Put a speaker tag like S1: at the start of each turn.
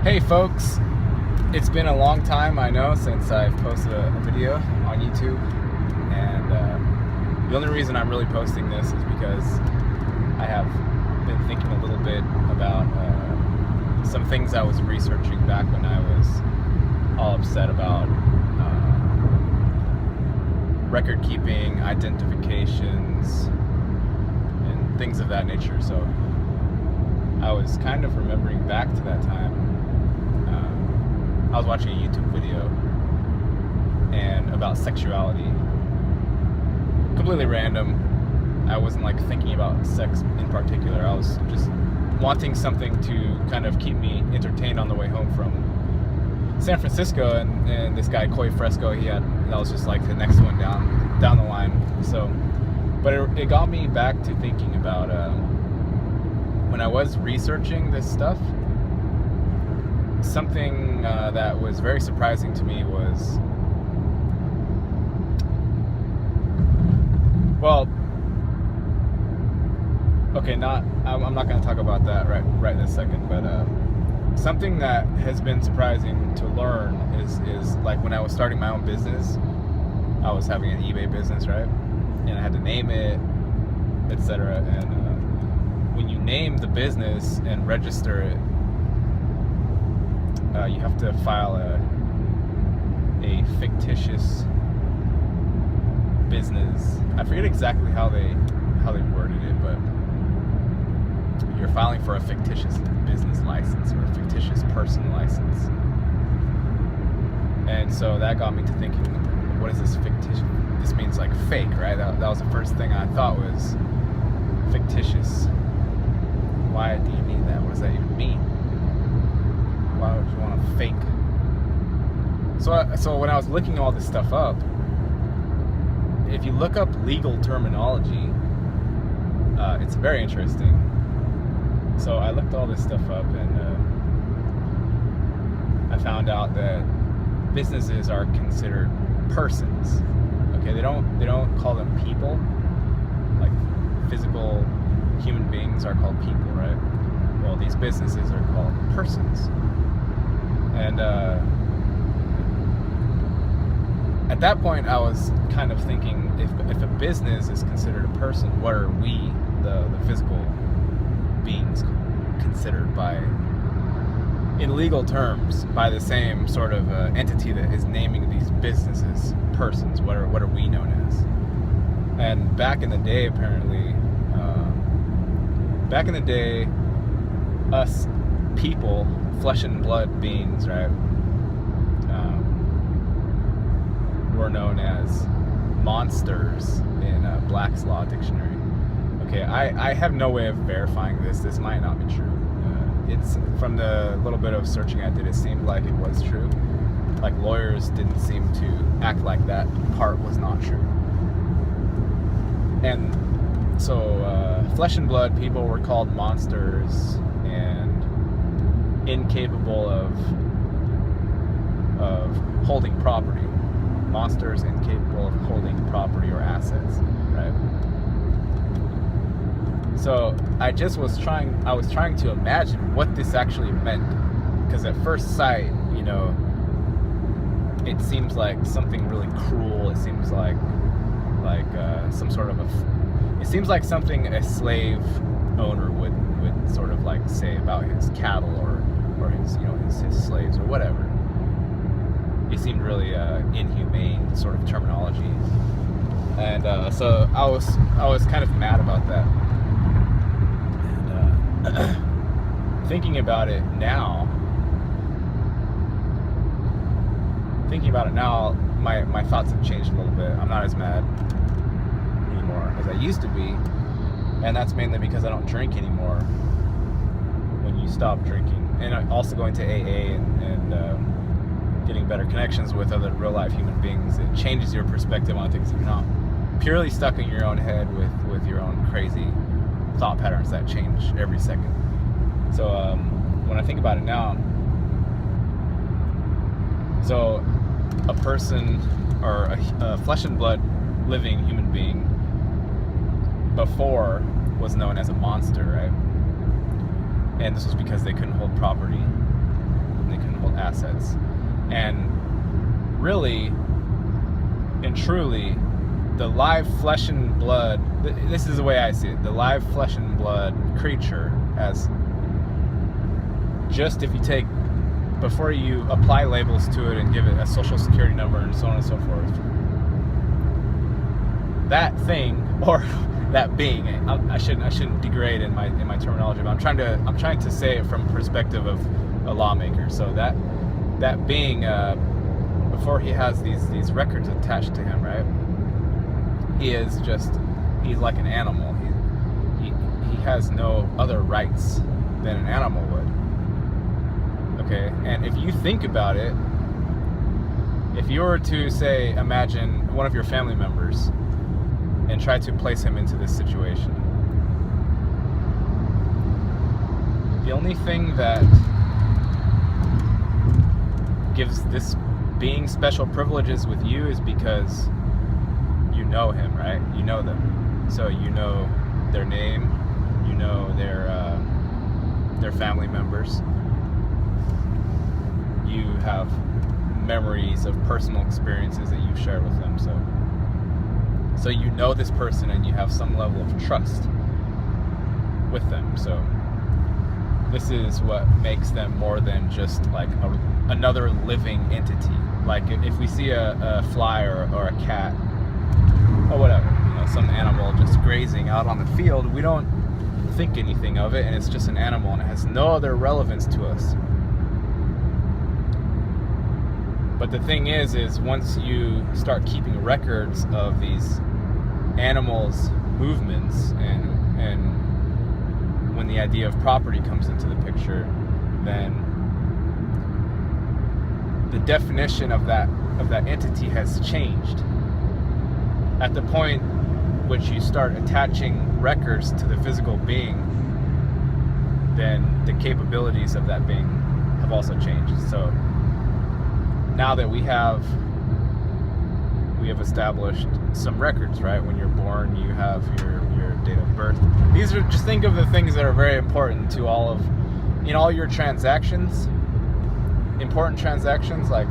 S1: Hey folks, it's been a long time, I know, since I've posted a video on YouTube, and the only reason I'm really posting this is because I have been thinking a little bit about some things I was researching back when I was all upset about record keeping, identifications, and things of that nature. So I was kind of remembering back to that time. I was watching a YouTube video and about sexuality. Completely random. I wasn't like thinking about sex in particular. I was just wanting something to kind of keep me entertained on the way home from San Francisco, and this guy Koi Fresco, that was just like the next one down the line. So, but it got me back to thinking about when I was researching this stuff. Something that was very surprising to me was, well, okay, I'm not going to talk about that right this second, but something that has been surprising to learn is like when I was starting my own business. I was having an eBay business, right? And I had to name it, etc. And when you name the business and register it, you have to file a fictitious business. I forget exactly how they worded it, but you're filing for a fictitious business license or a fictitious person license. And so that got me to thinking, what is this fictitious? This means like fake, right? That was the first thing I thought was fictitious. Why do you need that? What does that even mean? Why would you want to fake? So when I was looking all this stuff up, if you look up legal terminology, it's very interesting. So I looked all this stuff up, and I found out that businesses are considered persons. Okay, they don't call them people. Like physical human beings are called people, right? Well, these businesses are called persons. And at that point, I was kind of thinking, if a business is considered a person, what are we, the physical beings, considered by, in legal terms, by the same sort of entity that is naming these businesses persons? What are we known as? And back in the day, apparently, us people, flesh and blood beings, right, were known as monsters in Black's Law Dictionary. Okay, I have no way of verifying this. This might not be true. It's from the little bit of searching I did, it seemed like it was true. Like lawyers didn't seem to act like that part was not true. And so flesh and blood people were called monsters and incapable of holding property. Monsters incapable of holding property or assets, right? So I was trying to imagine what this actually meant, because at first sight, it seems like something really cruel. It seems like some sort of it seems like something a slave owner would sort of like say about his cattle or his his slaves or whatever. It seemed really inhumane sort of terminology, and so I was kind of mad about that. And thinking about it now, my thoughts have changed a little bit. I'm not as mad anymore as I used to be, and that's mainly because I don't drink anymore. When you stop drinking, and also going to AA and getting better connections with other real life human beings, it changes your perspective on things. You're not purely stuck in your own head with your own crazy thought patterns that change every second. So when I think about it now, so a person or a flesh and blood living human being before was known as a monster, right? And this was because they couldn't hold property. called assets. And really and truly, the live flesh and blood, this is the way I see it, the live flesh and blood creature as just, if you take, before you apply labels to it and give it a social security number and so on and so forth, that thing, or that being, I shouldn't degrade in my terminology, but I'm trying to say it from perspective of a lawmaker. So that being, before he has these records attached to him, right? He's like an animal. He has no other rights than an animal would. Okay, and if you think about it, if you were to say, imagine one of your family members and try to place him into this situation, the only thing that gives this being special privileges with you is because you know him, right? You know them. So you know their name, you know their family members. You have memories of personal experiences that you've shared with them. So you know this person and you have some level of trust with them. So this is what makes them more than just like another living entity. Like if we see a fly or a cat or whatever, some animal just grazing out on the field, we don't think anything of it, and it's just an animal and it has no other relevance to us. But the thing is once you start keeping records of these animals' movements, and when the idea of property comes into the picture, then the definition of that entity has changed. At the point which you start attaching records to the physical being, then the capabilities of that being have also changed. So now that we have established some records, right? When you're born, you have your date of birth. These are, just think of the things that are very important to all your transactions, important transactions, like